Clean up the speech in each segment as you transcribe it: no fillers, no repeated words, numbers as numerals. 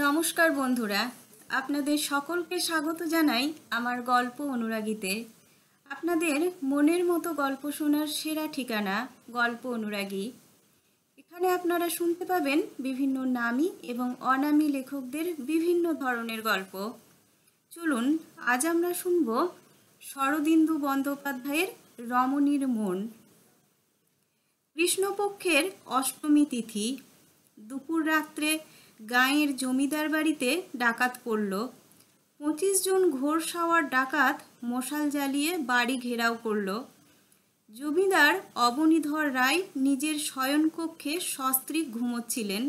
নমস্কার বন্ধুরা, আপনাদের সকলকে স্বাগত জানাই আমার গল্প অনুরাগীতে। আপনাদের মনের মতো গল্প শোনার সেরা ঠিকানা গল্প অনুরাগী। এখানে আপনারা শুনতে পাবেন বিভিন্ন নামী এবং অনামী লেখকদের বিভিন্ন ধরনের গল্প। চলুন আজ আমরা শুনব শরদিন্দু বন্দ্যোপাধ্যায়ের রমণীর মন। কৃষ্ণপক্ষের অষ্টমী তিথি, দুপুর রাত্রে গাঁয়ের জমিদার বাড়িতে ডাকাত পড়ল। 25 জন ঘোর সাওয়ার ডাকাত মশাল জ্বালিয়ে বাড়ি ঘেরাও করল। জমিদার অবনীধর রায় নিজের শয়নকক্ষে সস্ত্রীক ঘুমোচ্ছিলেন।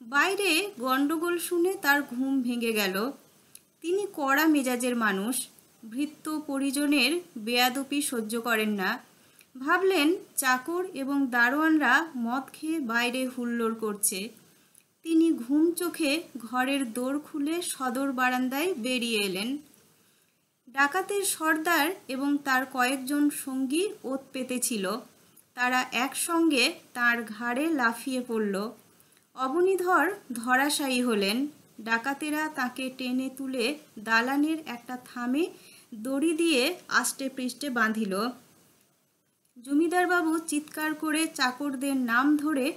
বাইরে গণ্ডগোল শুনে তার ঘুম ভেঙে গেল। তিনি কড়া মেজাজের মানুষ, ভৃত্য পরিজনের বেয়াদপি সহ্য করেন না। ভাবলেন চাকর এবং দারোয়ানরা মদ খেয়ে বাইরে হুল্লোড় করছে। তিনি ঘুম চোখে ঘরের দোর খুলে সদর বারান্দায় বেরিয়ে এলেন। ডাকাতের সর্দার এবং তার কয়েকজন সঙ্গী ওত পেতেছিল। তারা একসঙ্গে তার ঘাড়ে লাফিয়ে পড়ল। অবনীধর ধরাশায়ী হলেন। ডাকাতেরা তাকে টেনে তুলে দালানের একটা থামে দড়ি দিয়ে আষ্টে পৃষ্ঠে বাঁধিল। জমিদারবাবু চিৎকার করে চাকরদের নাম ধরে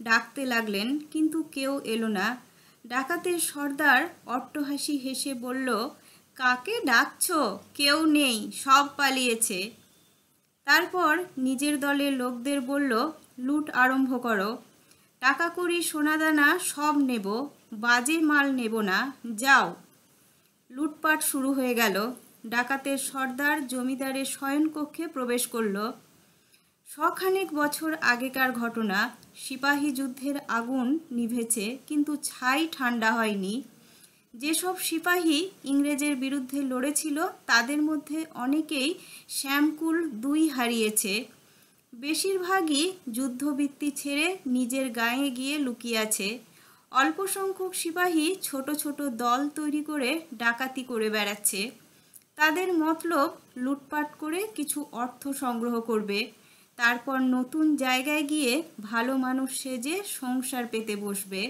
ডাকতে লাগলেন, কিন্তু কেউ এলো না। ডাকাতের সর্দার অট্টহাসি হেসে বলল, কাকে ডাকছো? কেউ নেই, সব পালিয়েছে। তারপর নিজের দলের লোকদের বলল, লুট আরম্ভ করো। টাকা কড়ি সোনাদানা সব নেব, বাজে মাল নেব না, যাও। লুটপাট শুরু হয়ে গেল। ডাকাতের সর্দার জমিদারের শয়নকক্ষে প্রবেশ করল। শখানেক বছর আগেকার ঘটনা। সিপাহী যুদ্ধের আগুন নিভেছে, কিন্তু ছাই ঠান্ডা হয়নি। যেসব সিপাহী ইংরেজের বিরুদ্ধে লড়েছিল তাদের মধ্যে অনেকেই শ্যামকুল দুই হারিয়েছে। বেশিরভাগই যুদ্ধবৃত্তি ছেড়ে নিজের গাঁয়ে গিয়ে লুকিয়ে আছে। অল্প সংখ্যক সিপাহী ছোট ছোট দল তৈরি করে ডাকাতি করে বেড়াচ্ছে। তাদের মতলব লুটপাট করে কিছু অর্থ সংগ্রহ করবে, তারপর নতুন জায়গায় গিয়ে ভালো মানুষ সেজে সংসার পেতে বসবে।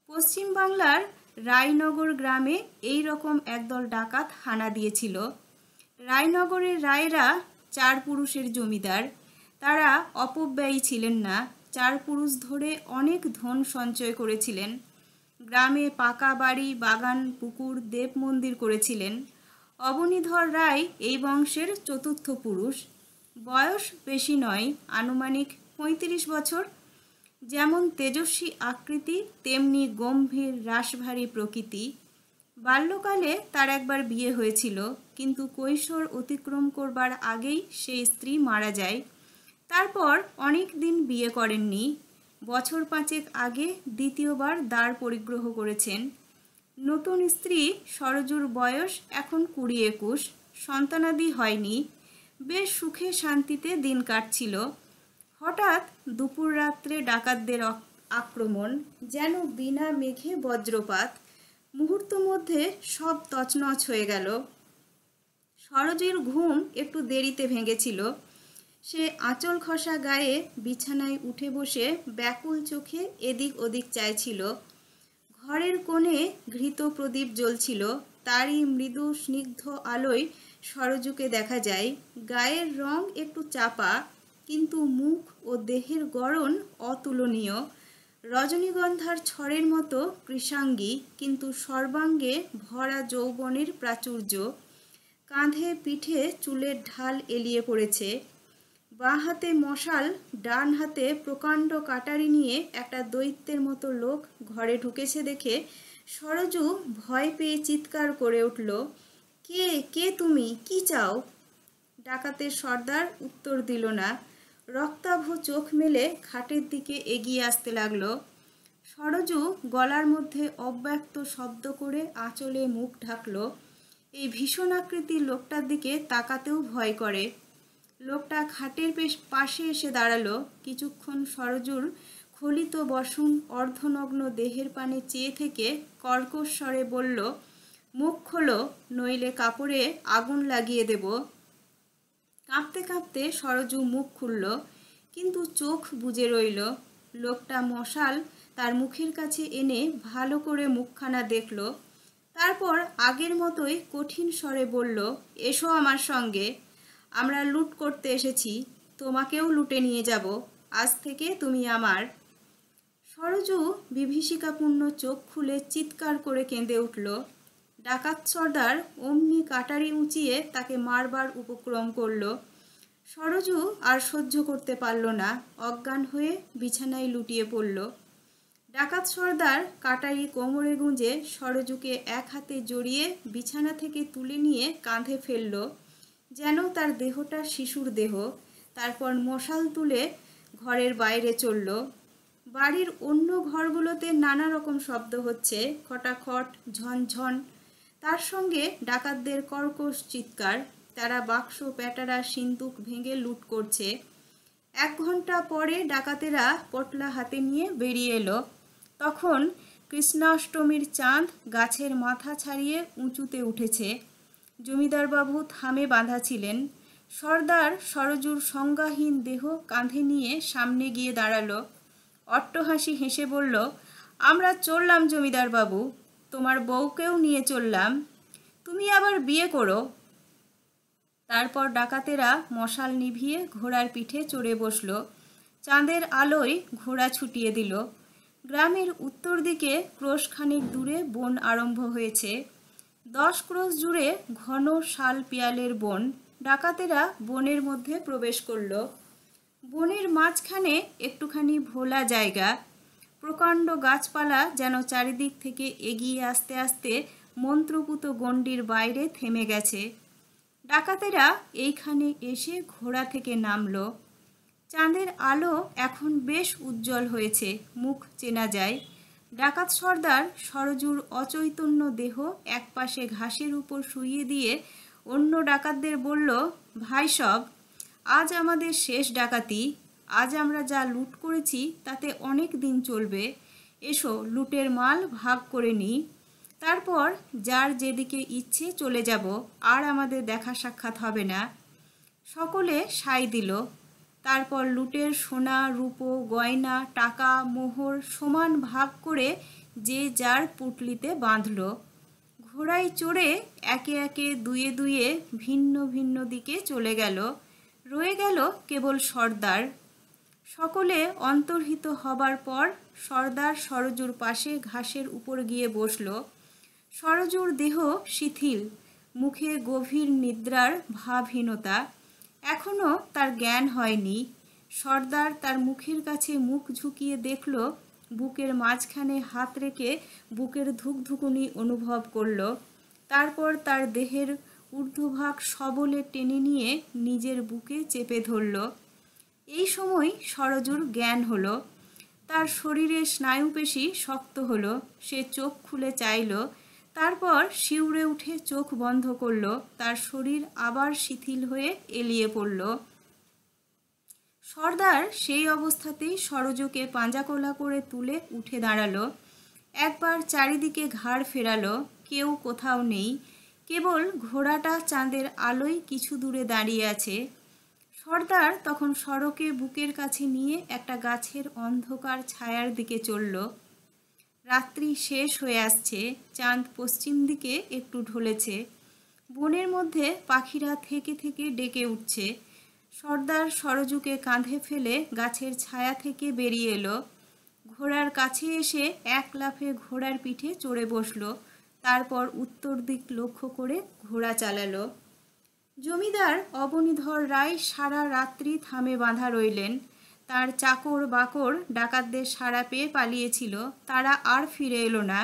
পশ্চিম বাংলার রায়নগর গ্রামে এই রকম একদল ডাকাত হানা দিয়েছিল। রায়নগরের রায়রা 4 পুরুষের জমিদার। তারা অপব্যয়ী ছিলেন না। 4 পুরুষ ধরে অনেক ধন সঞ্চয় করেছিলেন। গ্রামে পাকা বাড়ি, বাগান, পুকুর, দেব মন্দির করেছিলেন। অবনীধর রায় এই বংশের চতুর্থ পুরুষ। বয়স বেশি নয়, আনুমানিক 35 বছর। যেমন তেজস্বী আকৃতি, তেমনি গম্ভীর রাশভারী প্রকৃতি। বাল্যকালে তার একবার বিয়ে হয়েছিল, কিন্তু কৈশোর অতিক্রম করবার আগেই সেই স্ত্রী মারা যায়। তারপর অনেক দিন বিয়ে করেননি। বছর 5 আগে দ্বিতীয়বার দ্বার পরিগ্রহ করেছেন। নতুন স্ত্রী সরজুর বয়স এখন 20-21, সন্তানাদি হয়নি। বেশ সুখে শান্তিতে দিন কাটছিল। হঠাৎ দুপুর রাত্রে ডাকাতদের আক্রমণ, যেন বিনা মেঘে বজ্রপাত। মুহূর্ত মধ্যে সব তছনছ হয়ে গেল। সরোজের ঘুম একটু দেরিতে ভেঙেছিল। সে আঁচল খসা গায়ে বিছানায় উঠে বসে ব্যাকুল চোখে এদিক ওদিক চাইছিল। ঘরের কোণে ঘৃত প্রদীপ জ্বলছিল। তারই মৃদু স্নিগ্ধ আলোয় সরজুকে দেখা যায়। গায়ের রং একটু চাপা, কিন্তু মুখ ও দেহের গড়ন অতুলনীয়। রজনীগন্ধার ছড়ের মতো কৃশাঙ্গী, কিন্তু সর্বাঙ্গে ভরা যৌবনের প্রাচুর্য। কাঁধে পিঠে চুলের ঢাল এলিয়ে পড়েছে। বাঁ হাতে মশাল, ডান হাতে প্রকাণ্ড কাটারি নিয়ে একটা দৈত্যের মতো লোক ঘরে ঢুকেছে দেখে সরজু ভয় পেয়ে চিৎকার করে উঠল, কে কে তুমি, কি চাও? ডাকাতের সর্দার উত্তর দিল না। রক্তাভ চোখ মেলে খাটের দিকে এগিয়ে আসতে লাগলো। সরজু গলার মধ্যে অব্যক্ত শব্দ করে আঁচলে মুখ ঢাকল। এই ভীষণ আকৃতির লোকটার দিকে তাকাতেও ভয় করে। লোকটা খাটের পাশে এসে দাঁড়ালো। কিছুক্ষণ সরজুর খলিত বসন অর্ধনগ্ন দেহের পানে চেয়ে থেকে কর্কশ স্বরে বলল, মুখ খোলো, নইলে কাপড়ে আগুন লাগিয়ে দেব। কাঁপতে কাঁপতে সরজু মুখ খুলল, কিন্তু চোখ বুজে রইল। লোকটা মশাল তার মুখের কাছে এনে ভালো করে মুখখানা দেখল। তারপর আগের মতোই কঠিন স্বরে বলল, এসো আমার সঙ্গে, আমরা লুট করতে এসেছি, তোমাকেও লুটে নিয়ে যাব, আজ থেকে তুমি আমার। সরজু বিভীষিকাপূর্ণ চোখ খুলে চিৎকার করে কেঁদে উঠল। ডাকাত সর্দার অমনি কাটারি উঁচিয়ে তাকে মারবার উপক্রম করল। সরজু আর সহ্য করতে পারল না, অজ্ঞান হয়ে বিছানায় লুটিয়ে পড়ল। ডাকাত সর্দার কাটারি কোমরে গুঁজে সরজুকে এক হাতে জড়িয়ে বিছানা থেকে তুলে নিয়ে কাঁধে ফেলল, যেন তার দেহটা শিশুর দেহ। তারপর মশাল তুলে ঘরের বাইরে চলল। বাড়ির অন্য ঘরগুলোতে নানা রকম শব্দ হচ্ছে, খটাখট, ঝনঝন, তার সঙ্গে ডাকাতদের কর্কশ চিৎকার। তারা বাক্স, প্যাটারা, সিন্দুক ভেঙে লুট করছে। 1 ঘন্টা পরে ডাকাতেরা পটলা হাতে নিয়ে বেরিয়ে এলো। তখন কৃষ্ণাষ্টমীর চাঁদ গাছের মাথা ছাড়িয়ে উঁচুতে উঠেছে। জমিদারবাবু থামে বাঁধা ছিলেন। সর্দার সরজুর সংজ্ঞাহীন দেহ কাঁধে নিয়ে সামনে গিয়ে দাঁড়ালো। অট্টহাসি হেসে বলল, আমরা চললাম জমিদারবাবু, তোমার বউকেও নিয়ে চললাম, তুমি আবার বিয়ে করো। তারপর ডাকাতেরা মশাল নিভিয়ে ঘোড়ার পিঠে চড়ে বসল। চাঁদের আলোয় ঘোড়া ছুটিয়ে দিল। গ্রামের উত্তর দিকে ক্রোশখানেক দূরে বন আরম্ভ হয়েছে। 10 ক্রোশ জুড়ে ঘন শাল পিয়ালের বন। ডাকাতেরা বনের মধ্যে প্রবেশ করল। বনের মাঝখানে একটুখানি ভোলা জায়গা। প্রকাণ্ড গাছপালা যেন চারিদিক থেকে এগিয়ে আসতে আসতে মন্ত্রপুত গণ্ডির বাইরে থেমে গেছে। ডাকাতেরা এইখানে এসে ঘোড়া থেকে নামল। চাঁদের আলো এখন বেশ উজ্জ্বল হয়েছে, মুখ চেনা যায়। ডাকাত সর্দার সরজুর অচৈতন্য দেহ একপাশে ঘাসের উপর শুইয়ে দিয়ে অন্য ডাকাতদের বলল, ভাই সব, আজ আমাদের শেষ ডাকাতি। আজ আমরা যা লুট করেছি তাতে অনেক দিন চলবে। এসো লুটের মাল ভাগ করে নিই, তারপর যার যেদিকে ইচ্ছে চলে যাব, আর আমাদের দেখা সাক্ষাৎ হবে না। সকলে সায় দিল। তারপর লুটের সোনা, রূপো, গয়না, টাকা, মোহর সমান ভাগ করে যে যার পুটলিতে বাঁধল। ঘোড়ায় চড়ে একে একে দুয়ে দুয়ে ভিন্ন ভিন্ন দিকে চলে গেল। রয়ে গেল কেবল সর্দার। সকলে অন্তর্হিত হবার পর সর্দার সরজুর পাশে ঘাসের উপর গিয়ে বসল। সরজুর দেহ শিথিল, মুখে গভীর নিদ্রার ভাবহীনতা। এখনো তার জ্ঞান হয়নি। সর্দার তার মুখের কাছে মুখ ঝুঁকিয়ে দেখল, বুকের মাঝখানে হাত রেখে বুকের ধুকধুকুনি অনুভব করল। তারপর তার দেহের ঊর্ধ্বভাগ সবলে টেনে নিয়ে নিজের বুকে চেপে ধরল। এই সময় সরজুর জ্ঞান হলো। তার শরীরের স্নায়ুপেশি শক্ত হলো। সে চোখ খুলে চাইল, তারপর শিউরে উঠে চোখ বন্ধ করল। তার শরীর আবার শিথিল হয়ে এলিয়ে পড়ল। সর্দার সেই অবস্থাতেই সরজুকে পাঁজাকোলা করে তুলে উঠে দাঁড়ালো। একবার চারিদিকে ঘাড় ফেরালো, কেউ কোথাও নেই। কেবল ঘোড়াটা চাঁদের আলোয় কিছু দূরে দাঁড়িয়ে আছে। সর্দার তখন সড়কে বুকের কাছে নিয়ে একটা গাছের অন্ধকার ছায়ার দিকে চলল। রাত্রি শেষ হয়ে আসছে, চাঁদ পশ্চিম দিকে একটু ঢলেছে। বনের মধ্যে পাখিরা থেকে থেকে ডেকে উঠছে। সর্দার সরজুকে কাঁধে ফেলে গাছের ছায়া থেকে বেরিয়ে এলো। ঘোড়ার কাছে এসে এক লাফে ঘোড়ার পিঠে চড়ে বসল। তারপর উত্তর দিক লক্ষ্য করে ঘোড়া চালালো। জমিদার অবনীধর রায় সারা রাত্রি থামে বাঁধা রইলেন। তার চাকর বাকর ডাকাতদের সাড়া পেয়ে পালিয়েছিল, তারা আর ফিরে এলো না।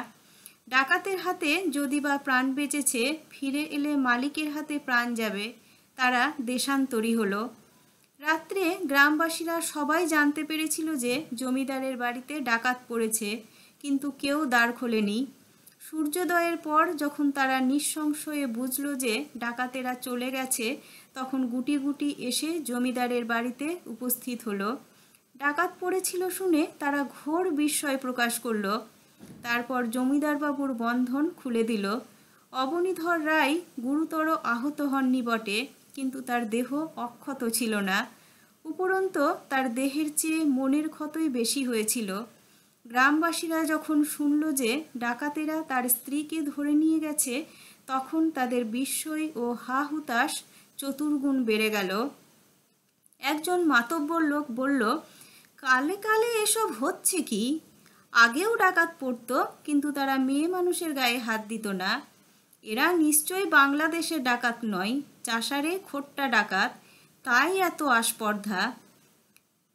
ডাকাতের হাতে যদি বা প্রাণ বেঁচেছে, ফিরে এলে মালিকের হাতে প্রাণ যাবে। তারা দেশান্তরী হলো। রাত্রে গ্রামবাসীরা সবাই জানতে পেরেছিল যে জমিদারের বাড়িতে ডাকাত পড়েছে, কিন্তু কেউ দ্বার খোলেনি। সূর্যোদয়ের পর যখন তারা নিঃসংশয়ে বুঝল যে ডাকাতেরা চলে গেছে, তখন গুটি গুটি এসে জমিদারের বাড়িতে উপস্থিত হলো। ডাকাত পড়েছিল শুনে তারা ঘোর বিস্ময় প্রকাশ করল। তারপর জমিদারবাবুর বন্ধন খুলে দিল। অবনীধর রায় গুরুতর আহত হননি বটে, কিন্তু তার দেহ অক্ষত ছিল না। উপরন্তু তার দেহের চেয়ে মনের ক্ষতই বেশি হয়েছিল। গ্রামবাসীরা যখন শুনল যে ডাকাতেরা তার স্ত্রীকে ধরে নিয়ে গেছে, তখন তাদের বিস্ময় ও হা হুতাশ চতুর্গুণ বেড়ে গেল। একজন মাতব্বর লোক বলল, কালে কালে এসব হচ্ছে কি? আগেও ডাকাত পড়তো, কিন্তু তারা মেয়ে মানুষের গায়ে হাত দিত না। এরা নিশ্চয়ই বাংলাদেশের ডাকাত নয়, চাষারে খোট্টা ডাকাত, তাই এত আস্পর্ধা।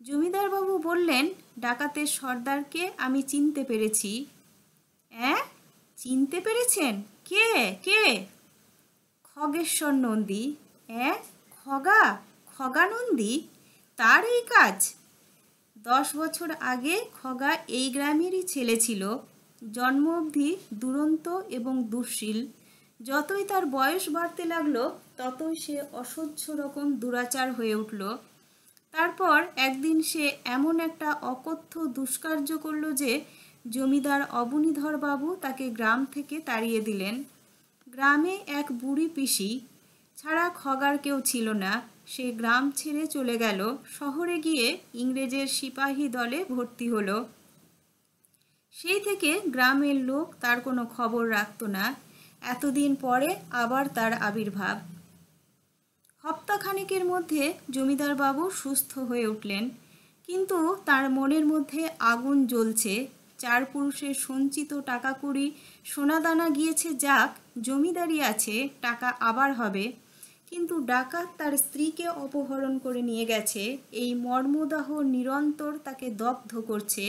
জমিদারবাবু বললেন, ডাকাতের সর্দারকে আমি চিনতে পেরেছি। অ্যাঁ, চিনতে পেরেছেন? কে কে? খগেশ্বর নন্দী। অ্যাঁ, খগা নন্দী? তার এই কাজ? 10 বছর আগে খগা এই গ্রামেরই ছেলে ছিল। জন্ম অবধি দুরন্ত এবং দুঃশীল। যতই তার বয়স বাড়তে লাগলো, ততই সে অসহ্য রকম দুরাচার হয়ে উঠল। তারপর একদিন সে এমন একটা অকথ্য দুষ্কার্য করল যে জমিদার অবনীধর বাবু তাকে গ্রাম থেকে তাড়িয়ে দিলেন। গ্রামে এক বুড়ি পিসি ছাড়া খগার কেউ ছিল না। সে গ্রাম ছেড়ে চলে গেল, শহরে গিয়ে ইংরেজের সিপাহী দলে ভর্তি হলো। সেই থেকে গ্রামের লোক তার কোনো খবর রাখত না। এতদিন পরে আবার তার আবির্ভাব। সপ্তাহখানেকের মধ্যে জমিদার বাবু সুস্থ হয়ে উঠলেন, কিন্তু তার মনের মধ্যে আগুন জ্বলছে। 4 পুরুষের সঞ্চিত টাকা কড়ি সোনাদানা গিয়েছে যাক, জমিদারি আছে, টাকা আবার হবে। কিন্তু ডাকাত তার স্ত্রীকে অপহরণ করে নিয়ে গেছে, এই মর্মদাহ নিরন্তর তাকে দগ্ধ করছে।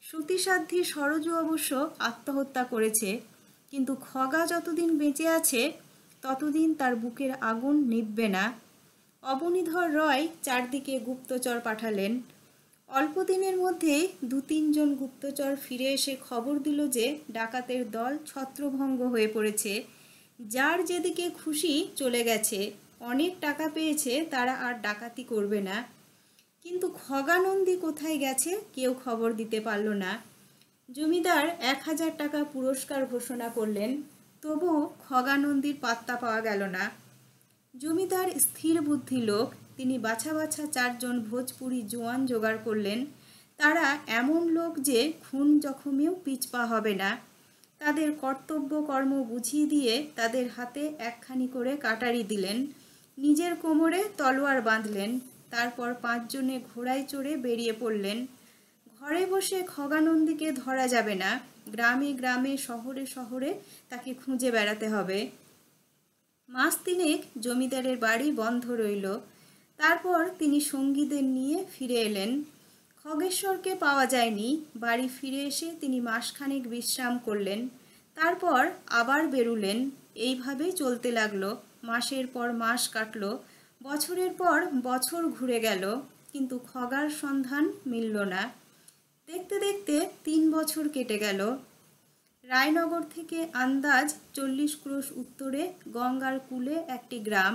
শ্রুতিসাধ্যী সরজু অবশ্য আত্মহত্যা করেছে, কিন্তু খগা যতদিন বেঁচে আছে ততদিন তার বুকের আগুন নিভবে না। অবনীধর রয় চারদিকে গুপ্তচর পাঠালেন। অল্প দিনের মধ্যেই 2-3 জন গুপ্তচর ফিরে এসে খবর দিল যে ডাকাতের দল ছত্রভঙ্গ হয়ে পড়েছে। যার যেদিকে খুশি চলে গেছে, অনেক টাকা পেয়েছে, তারা আর ডাকাতি করবে না। কিন্তু খগানন্দী কোথায় গেছে কেউ খবর দিতে পারল না। জমিদার 1000 টাকা পুরস্কার ঘোষণা করলেন, তবু খগানন্দীর পাত্তা পাওয়া গেল না। জমিদার স্থির বুদ্ধি লোক, তিনি বাছা বাছা 4 জন ভোজপুরি জোয়ান জোগাড় করলেন। তারা এমন লোক যে খুন জখমেও পিছপা হবে না। তাদের কর্তব্য কর্ম বুঝিয়ে দিয়ে তাদের হাতে একখানি করে কাটারি দিলেন, নিজের কোমরে তলোয়ার বাঁধলেন। তারপর 5 জনে ঘোড়ায় চড়ে বেরিয়ে পড়লেন। ঘরে বসে খগানন্দীকে ধরা যাবে না, গ্রামে গ্রামে শহরে শহরে তাকে খুঁজে বেড়াতে হবে। মাস 3 জমিদারের বাড়ি বন্ধ রইল। তারপর তিনি সঙ্গীদের নিয়ে ফিরে এলেন। খগেশ্বরকে পাওয়া যায়নি। বাড়ি ফিরে এসে তিনি মাসখানেক বিশ্রাম করলেন, তারপর আবার বেরুলেন। এইভাবেই চলতে লাগলো। মাসের পর মাস কাটল, বছরের পর বছর ঘুরে গেল, কিন্তু খগার সন্ধান মিলল না। দেখতে দেখতে 3 বছর কেটে গেল। রায়নগর থেকে আন্দাজ 40 ক্রোশ উত্তরে গঙ্গার কূলে একটি গ্রাম।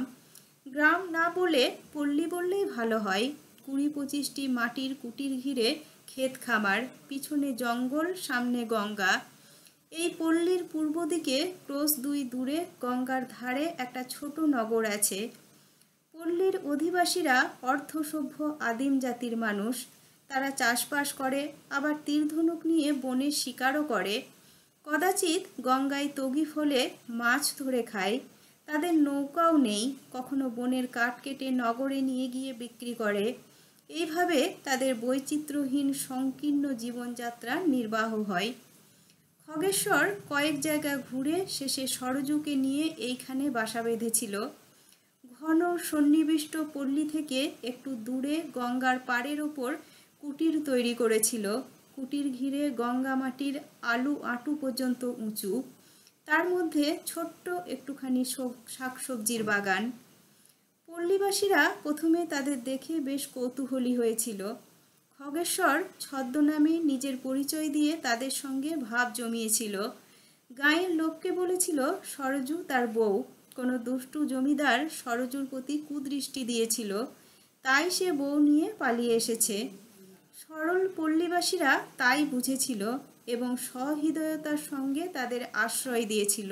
গ্রাম না বলে পল্লী বললেই ভালো হয়। 20-25টি মাটির কুটির ঘিরে ক্ষেত খামার, পিছনে জঙ্গল, সামনে গঙ্গা। এই পল্লীর পূর্ব দিকে ক্রোশ 2 দূরে গঙ্গার ধারে একটা ছোট নগর আছে। পল্লীর অধিবাসীরা অর্ধসভ্য আদিম জাতির মানুষ। তারা চাষবাস করে, আবার তীরধনুক নিয়ে বনে শিকারও করে। কদাচিৎ গঙ্গায় তগি ফলে মাছ ধরে খায়। তাদের নৌকাও নেই, কখনো বনের কাঠ কেটে নগরে নিয়ে গিয়ে বিক্রি করে। এইভাবে তাদের বৈচিত্র্যহীন সংকীর্ণ জীবনযাত্রা নির্বাহ হয়। খগেশ্বর কয়েক জায়গা ঘুরে শেষে সরজুকে নিয়ে এইখানে বাসা বেঁধেছিল। ঘন সন্নিবিষ্ট পল্লী থেকে একটু দূরে গঙ্গার পাড়ের ওপর কুটির তৈরি করেছিল। কুটির ঘিরে গঙ্গা মাটির আলু আঁটু পর্যন্ত উঁচু, তার মধ্যে ছোট্ট একটুখানি শাকসবজির বাগান। পল্লীবাসীরা প্রথমে তাদের দেখে বেশ কৌতূহলী হয়েছিল। খগেশ্বর ছদ্মনামে নিজের পরিচয় দিয়ে তাদের সঙ্গে ভাব জমিয়েছিল। গাঁয়ের লোককে বলেছিল সরজু তার বউ। কোনো দুষ্টু জমিদার সরজুর প্রতি কুদৃষ্টি দিয়েছিল, তাই সে বউ নিয়ে পালিয়ে এসেছে। সরল পল্লীবাসীরা তাই বুঝেছিল এবং সহৃদয়তার সঙ্গে তাদের আশ্রয় দিয়েছিল।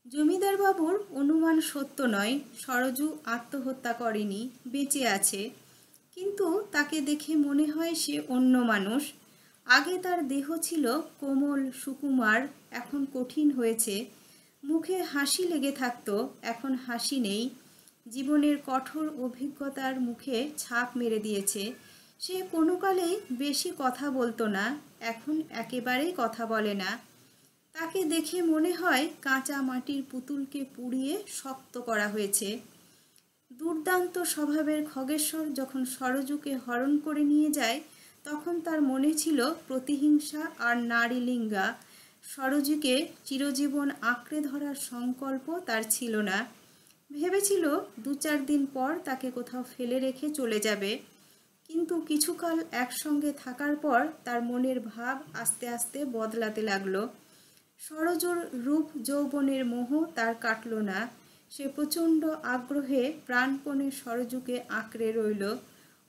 জমিদার বাবুর অনুমান সত্য নয়, সরজু আত্মহত্যা করেনি, বেঁচে আছে। কিন্তু তাকে দেখে মনে হয় সে অন্য মানুষ। আগে তার দেহ ছিল কোমল সুকুমার, এখন কঠিন হয়েছে। মুখে হাসি লেগে থাকতো, এখন হাসি নেই। জীবনের কঠোর অভিজ্ঞতার মুখে ছাপ মেরে দিয়েছে। সে কোনো কালেই বেশি কথা বলতো না, এখন একেবারেই কথা বলে না। তাকে দেখে মনে হয় কাঁচা মাটির পুতুলকে পুড়িয়ে শক্ত করা হয়েছে। দুর্দান্ত স্বভাবের খগেশ্বর যখন সরযুকে হরণ করে নিয়ে যায়, তখন তার মনে ছিল প্রতিহিংসা আর নারীলিঙ্গা। সরযুকে চিরজীবন আঁকড়ে ধরার সংকল্প তার ছিল না। ভেবেছিল 2-4 দিন পর তাকে কোথাও ফেলে রেখে চলে যাবে। কিন্তু কিছুকাল একসঙ্গে থাকার পর তার মনের ভাব আস্তে আস্তে বদলাতে লাগলো। সরযুর রূপ যৌবনের মোহ তার কাটল না। সে প্রচণ্ড আগ্রহে প্রাণপণে সরযুকে আঁকড়ে রইল।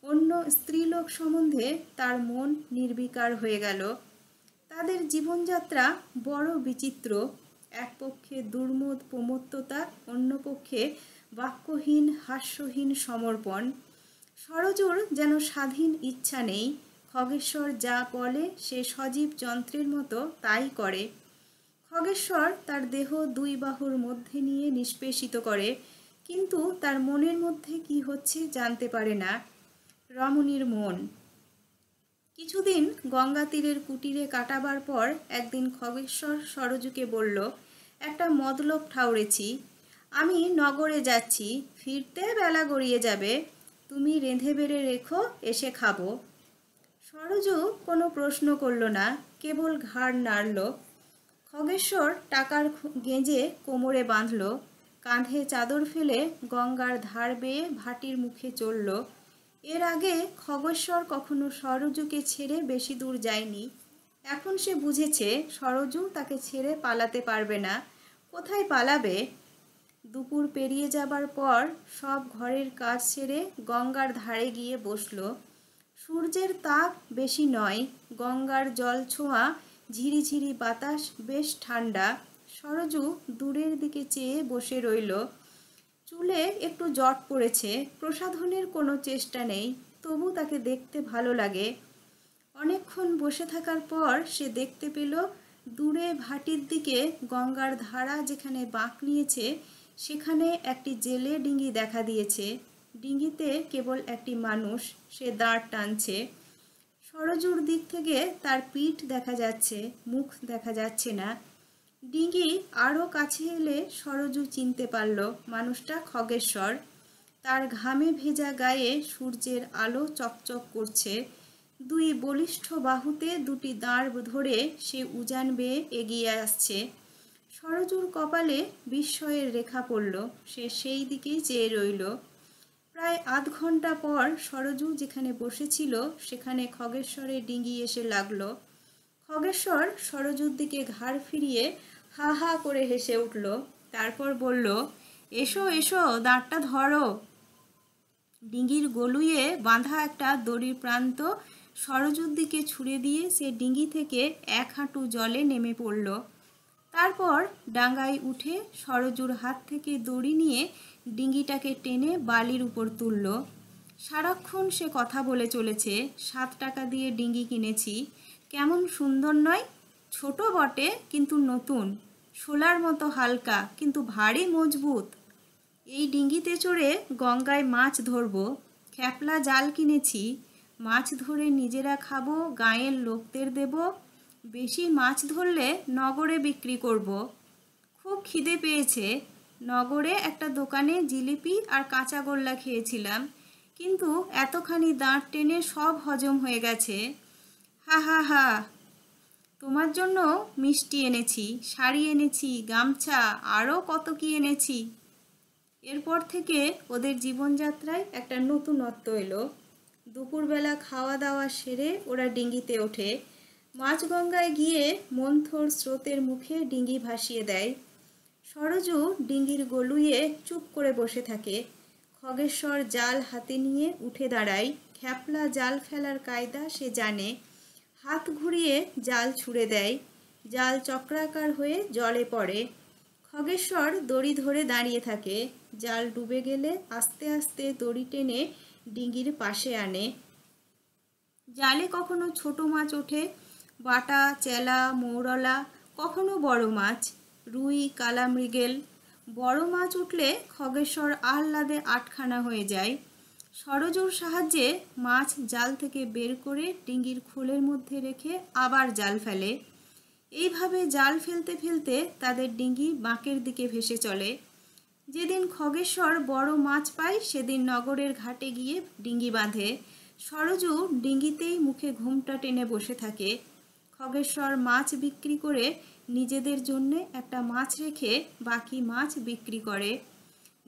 অন্য স্ত্রীলোক সম্বন্ধে তার মন নির্বিকার হয়ে গেল। তাদের জীবনযাত্রা বড় বিচিত্র। এক পক্ষে দুর্মোদ প্রমত্ততা, অন্য পক্ষে বাক্যহীন হাস্যহীন সমর্পণ। সরযুর যেন স্বাধীন ইচ্ছা নেই। খগেশ্বর যা বলে সে সজীব যন্ত্রের মতো তাই করে। খগেশ্বর তার দেহ 2 বাহুর মধ্যে নিয়ে নিষ্পেষিত করে, কিন্তু তার মনের মধ্যে কি হচ্ছে জানতে পারে না। রমণীর মন। কিছুদিন গঙ্গা তীরের কুটিরে কাটাবার পর একদিন খগেশ্বর সরযুকে বলল, একটা মতলব ঠাউরেছি। আমি নগরে যাচ্ছি, ফিরতে বেলা গড়িয়ে যাবে। তুমি রেঁধে বেড়ে রেখো, এসে খাবো। সরযু কোনো প্রশ্ন করল না, কেবল ঘাড় নাড়ল। খগেশ্বর টাকার গেঁজে কোমরে বাঁধল, কাঁধে চাদর ফেলে গঙ্গার ধার বেয়ে ভাটির মুখে চলল। এর আগে খগেশ্বর কখনো সরযুকে ছেড়ে বেশি দূর যায়নি। এখন সে বুঝেছে সরযু তাকে ছেড়ে পালাতে পারবে না। কোথায় পালাবে? দুপুর পেরিয়ে যাবার পর সব ঘরের কাজ সেরে গঙ্গার ধারে গিয়ে বসল। সূর্যের তাপ বেশি নয়, গঙ্গার জল ছোঁয়া ঝিরিঝিরি বাতাস বেশ ঠান্ডা। সরযু দূরের দিকে চেয়ে বসে রইল। চুলে একটু জট পড়েছে, প্রসাধনের কোনো চেষ্টা নেই, তবু তাকে দেখতে ভালো লাগে। অনেকক্ষণ বসে থাকার পর সে দেখতে পেল দূরে ভাটির দিকে গঙ্গার ধারা যেখানে বাঁক নিয়েছে সেখানে একটি জেলে ডিঙি দেখা দিয়েছে। ডিঙিতে কেবল একটি মানুষ, সে দাঁড় টানছে। সরযুর দিক থেকে তার পিঠ দেখা যাচ্ছে, মুখ দেখা যাচ্ছে না। ডিঙি আরও কাছে এলে সরযু চিনতে পারল মানুষটা খগেশ্বর। তার ঘামে ভেজা গায়ে সূর্যের আলো চকচক করছে। 2 বলিষ্ঠ বাহুতে 2টি দাঁড় ধরে সে উজান বেয়ে এগিয়ে আসছে। সরযুর কপালে বিস্ময়ের রেখা পড়ল, সে সেই দিকেই চেয়ে রইল। প্রায় আধ ঘন্টা পর সরযু যেখানে বসেছিল সেখানে খগেশ্বরের ডিঙি এসে লাগল। খগেশ্বর সরযুর দিকে ঘাড় ফিরিয়ে হা হা করে হেসে উঠল। তারপর বলল, এসো এসো, দাঁড়টা ধরো। ডিঙির গলুইয়ে বাঁধা একটা দড়ির প্রান্ত সরযুর দিকে ছুঁড়ে দিয়ে সে ডিঙি থেকে 1 হাঁটু জলে নেমে পড়ল। তারপর ডাঙায় উঠে সরযুর হাত থেকে দড়ি নিয়ে ডিঙিটাকে টেনে বালির উপর তুলল। সারাক্ষণ সে কথা বলে চলেছে, 7 টাকা দিয়ে ডিঙি কিনেছি, কেমন সুন্দর নয়? ছোট বটে কিন্তু নতুন, শোলার মতো হালকা কিন্তু ভারী মজবুত। এই ডিঙিতে চড়ে গঙ্গায় মাছ ধরব, খ্যাপলা জাল কিনেছি, মাছ ধরে নিজেরা খাবো, গাঁয়ের লোকদের দেব। বেশি মাছ ধরলে নগরে বিক্রি করব। খুব খিদে পেয়েছে, নগরে একটা দোকানে জিলিপি আর কাঁচাগোল্লা খেয়েছিলাম, কিন্তু এতখানি দাঁড় টেনে সব হজম হয়ে গেছে। হা হা হা। তোমার জন্য মিষ্টি এনেছি, শাড়ি এনেছি, গামছা, আরও কত কি এনেছি। এরপর থেকে ওদের জীবনযাত্রায় একটা নতুনত্ব এলো। দুপুরবেলা খাওয়া দাওয়া সেরে ওরা ডিঙিতে ওঠে। মাঝগঙ্গায় গিয়ে মন্থর স্রোতের মুখে ডিঙি ভাসিয়ে দেয়। সরযু ডিঙির গলুইয়ে চুপ করে বসে থাকে। খগেশ্বর জাল হাতে নিয়ে উঠে দাঁড়ায়। খ্যাপলা জাল ফেলার কায়দা সে জানে। হাত ঘুরিয়ে জাল ছুঁড়ে দেয়, জাল চক্রাকার হয়ে জলে পড়ে। খগেশ্বর দড়ি ধরে দাঁড়িয়ে থাকে। জাল ডুবে গেলে আস্তে আস্তে দড়ি টেনে ডিঙির পাশে আনে। জালে কখনো ছোট মাছ ওঠে, বাটা, চেলা, মৌরলা, কখনো বড় মাছ, রুই, কালা মৃগেল। বড় মাছ উঠলে খগেশ্বর আহ্লাদে আটখানা হয়ে যায়। সরজুর সাহায্যে মাছ জাল থেকে বের করে ডিঙির খোলের মধ্যে রেখে আবার জাল ফেলে। এইভাবে জাল ফেলতে ফেলতে তাদের ডিঙি বাঁকের দিকে ভেসে চলে। যেদিন খগেশ্বর বড় মাছ পায় সেদিন নগরের ঘাটে গিয়ে ডিঙি বাঁধে। সরজু ডিঙিতেই মুখে ঘুমটা টেনে বসে থাকে। খগেশ্বর মাছ বিক্রি করে নিজেদের জন্য একটা মাছ রেখে বাকি মাছ বিক্রি করে।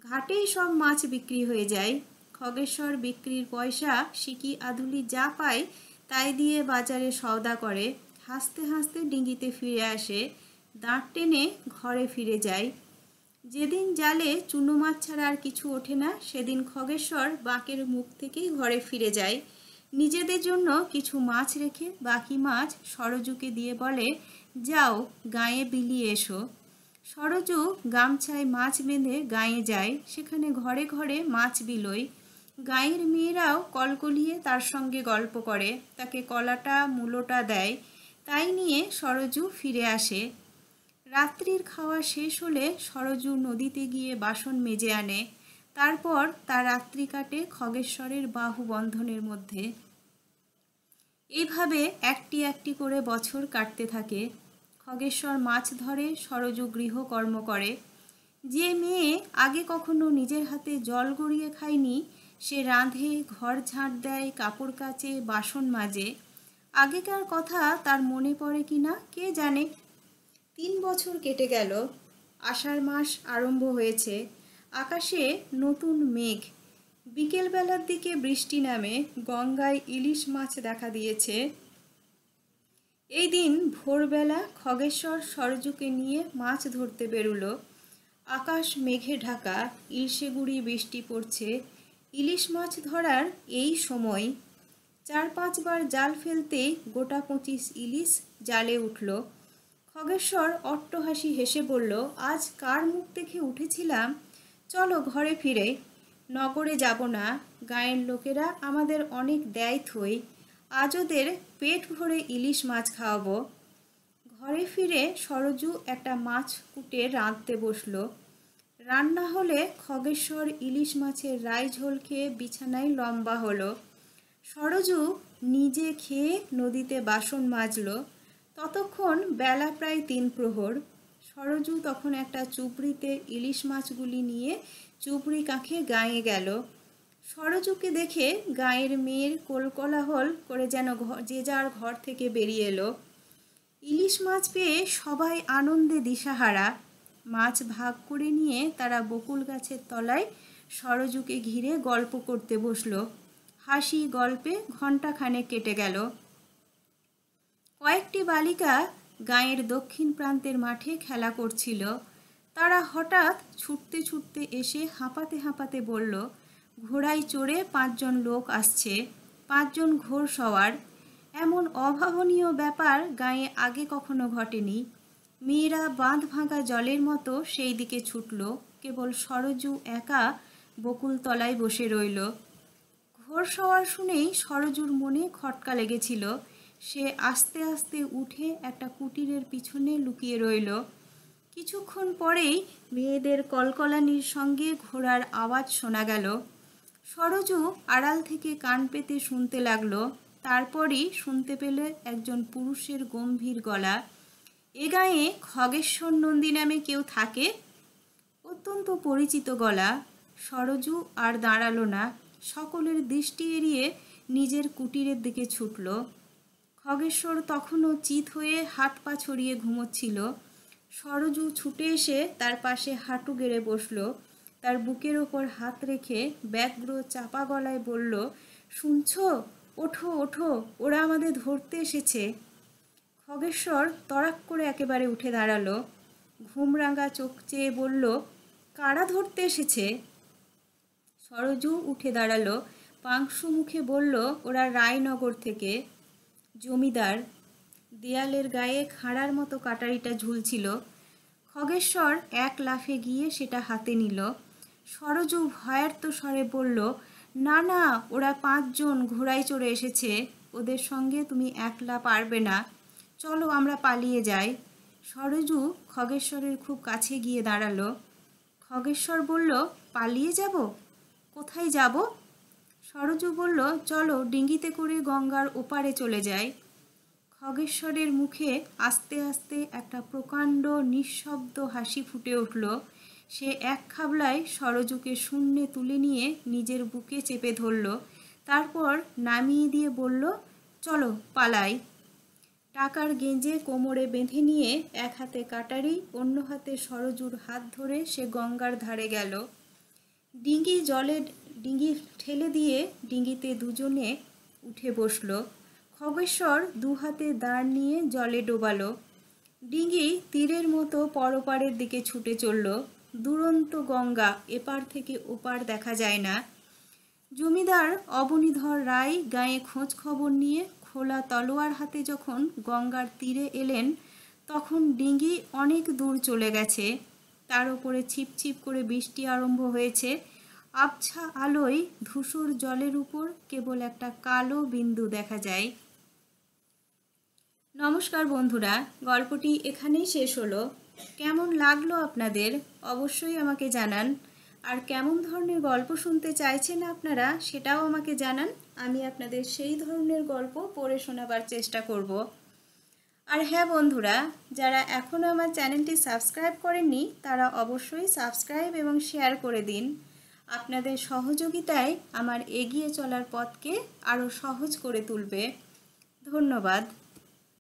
ঘাটেই সব মাছ বিক্রি হয়ে যায়। খগেশ্বর বিক্রির পয়সা সিকি আধুলি যা পায় তাই দিয়ে বাজারে সওদা করে। হাসতে হাসতে ডিঙিতে ফিরে আসে, দাঁত টেনে ঘরে ফিরে যায়। যেদিন জালে চুনো মাছ ছাড়া আর কিছু ওঠে না সেদিন খগেশ্বর বাঁকের মুখ থেকেই ঘরে ফিরে যায়। নিজেদের জন্য কিছু মাছ রেখে বাকি মাছ সরজুকে দিয়ে বলে, যাও গাঁয়ে বিলিয়ে এসো। সরজু গামছায় মাছ বেঁধে গাঁয়ে যায়। সেখানে ঘরে ঘরে মাছ বিলোয়। গাঁয়ের মেয়েরাও কলকলিয়ে তার সঙ্গে গল্প করে, তাকে কলাটা মূলোটা দেয়। তাই নিয়ে সরজু ফিরে আসে। রাত্রির খাওয়া শেষ হলে সরজু নদীতে গিয়ে বাসন মেজে আনে। তারপর তার রাত্রি কাটে খগেশ্বরের বাহু বন্ধনের মধ্যে। এইভাবে একটি একটি করে বছর কাটতে থাকে। খগেশ্বর মাছ ধরে, সরজু গৃহকর্ম করে। যে মেয়ে আগে কখনো নিজের হাতে জল গড়িয়ে খায়নি সে রাঁধে, ঘর ঝাঁট দেয়, কাপড় কাচে, বাসন মাজে। আগেকার কথা তার মনে পড়ে কি না কে জানে। 3 বছর কেটে গেল। আষাঢ় মাস আরম্ভ হয়েছে। আকাশে নতুন মেঘ। বিকেলবেলার দিকে বৃষ্টি নামে। গঙ্গায় ইলিশ মাছ দেখা দিয়েছে। এই দিন ভোরবেলা খগেশ্বর সরজুকে নিয়ে মাছ ধরতে বেরুলো। আকাশ মেঘে ঢাকা, ইলশে গুঁড়ি বৃষ্টি পড়ছে। ইলিশ মাছ ধরার এই সময়। 4-5 বার জাল ফেলতেই গোটা 25 ইলিশ জালে উঠল। খগেশ্বর অট্টহাসি হেসে বলল, আজ কার মুখ দেখে উঠেছিলাম। চলো ঘরে ফিরে। নগরে যাব না, গাঁয়ের লোকেরা আমাদের অনেক দেয় থই। আজ ওদের পেট ভরে ইলিশ মাছ খাওয়াবো। ঘরে ফিরে সরজু একটা মাছ কুটে রাঁধতে বসলো। রান্না হলে খগেশ্বর ইলিশ মাছের রাই ঝোল খেয়ে বিছানায় লম্বা হলো। সরজু নিজে খেয়ে নদীতে বাসন মাজল। ততক্ষণ বেলা প্রায় 3 প্রহর। সরজু তখন একটা চুবড়িতে ইলিশ মাছগুলি নিয়ে চুবড়ি কাঁখে গাঁয়ে গেল। সরজুকে দেখে গাঁয়ের মেয়ের কোলকোলাহল করে যেন যে যার ঘর থেকে বেরিয়ে এলো। ইলিশ মাছ পেয়ে সবাই আনন্দে দিশাহারা। মাছ ভাগ করে নিয়ে তারা বকুল গাছের তলায় সরজুকে ঘিরে গল্প করতে বসলো। হাসি গল্পে ঘণ্টাখানেক কেটে গেল। কয়েকটি বালিকা গাঁয়ের দক্ষিণ প্রান্তের মাঠে খেলা করছিল। তারা হঠাৎ ছুটতে ছুটতে এসে হাঁপাতে হাঁপাতে বলল, ঘোড়ায় চড়ে 5 জন লোক আসছে, 5 জন ঘোড়সওয়ার। এমন অভাবনীয় ব্যাপার গাঁয়ে আগে কখনো ঘটেনি। মেয়েরা বাঁধ ভাঙা জলের মতো সেই দিকে ছুটল। কেবল সরজু একা বকুল তলায় বসে রইল। ঘোড়সওয়ার শুনেই সরজুর মনে খটকা লেগেছিল। সে আস্তে আস্তে উঠে একটা কুটিরের পিছনে লুকিয়ে রইল। কিছুক্ষণ পরেই মেয়েদের কলকলানির সঙ্গে ঘোড়ার আওয়াজ শোনা গেল। সরজু আড়াল থেকে কান পেতে শুনতে লাগলো। তারপরই শুনতে পেলে একজন পুরুষের গম্ভীর গলা। এ গাঁয়ে খগেশ্বর নন্দী নামে কেউ থাকে? অত্যন্ত পরিচিত গলা। সরজু আর দাঁড়ালো না। সকলের দৃষ্টি এড়িয়ে নিজের কুটিরের দিকে ছুটল। খগেশ্বর তখনও চিত হয়ে হাত পা ছড়িয়ে ঘুমোচ্ছিল। সরজু ছুটে এসে তার পাশে হাঁটু গেড়ে বসল। তার বুকের ওপর হাত রেখে ব্যগ্র চাপা গলায় বলল, শুনছ? ওঠো ওঠো, ওরা আমাদের ধরতে এসেছে। খগেশ্বর তড়াক করে একেবারে উঠে দাঁড়ালো। ঘুমরাঙা চোখ চেয়ে বলল, কারা ধরতে এসেছে? সরজু উঠে দাঁড়ালো। পাংশু মুখে বলল, ওরা রায়নগর থেকে। জমিদার। দেয়ালের গায়ে খাঁড়ার মতো কাটারিটা ঝুলছিল। খগেশ্বর এক লাফে গিয়ে সেটা হাতে নিল। সরজু ভয়ার্ত স্বরে বলল, না না, ওরা 5 জন ঘোড়ায় চড়ে এসেছে। ওদের সঙ্গে তুমি একলা পারবে না। চলো আমরা পালিয়ে যাই। সরজু খগেশ্বরের খুব কাছে গিয়ে দাঁড়ালো। খগেশ্বর বলল, পালিয়ে যাব? কোথায় যাব? সরজু বলল, চলো ডিঙিতে করে গঙ্গার ওপারে চলে যাই। খগেশ্বরের মুখে আস্তে আস্তে একটা প্রকাণ্ড নিঃশব্দ হাসি ফুটে উঠল। সে এক খাবলায় সরজুকে শূন্যে তুলে নিয়ে নিজের বুকে চেপে ধরল। তারপর নামিয়ে দিয়ে বলল, চলো পালাই। টাকার গেঞ্জে কোমরে বেঁধে নিয়ে এক হাতে কাটারি, অন্য হাতে সরজুর হাত ধরে সে গঙ্গার ধারে গেল। ডিঙি ঠেলে দিয়ে ডিঙিতে দুজনে উঠে বসল। খগেশ্বর দু হাতে দাঁড় নিয়ে জলে ডোবালো। ডিঙি তীরের মতো পরপারের দিকে ছুটে চলল। দুরন্ত গঙ্গা, এপার থেকে ওপার দেখা যায় না। জমিদার অবনীধর রায় গায়ে খোঁজ খবর নিয়ে খোলা তলোয়ার হাতে যখন গঙ্গার তীরে এলেন, তখন ডিঙি অনেক দূর চলে গেছে। তার ওপরে ছিপছিপ করে বৃষ্টি আরম্ভ হয়েছে। আবছা আলোয় ধূসর জলের উপর কেবল একটা কালো বিন্দু দেখা যায়। নমস্কার বন্ধুরা, গল্পটি এখানেই শেষ হলো। কেমন লাগলো আপনাদের অবশ্যই আমাকে জানান। আর কেমন ধরনের গল্প শুনতে চাইছেন আপনারা সেটাও আমাকে জানান। আমি আপনাদের সেই ধরনের গল্প পড়ে শোনাবার চেষ্টা করব। আর হ্যাঁ বন্ধুরা, যারা এখনও আমার চ্যানেলটি সাবস্ক্রাইব করেননি তারা অবশ্যই সাবস্ক্রাইব এবং শেয়ার করে দিন। আপনাদের সহযোগিতায় আমার এগিয়ে চলার পথকে আরও সহজ করে তুলবে। ধন্যবাদ।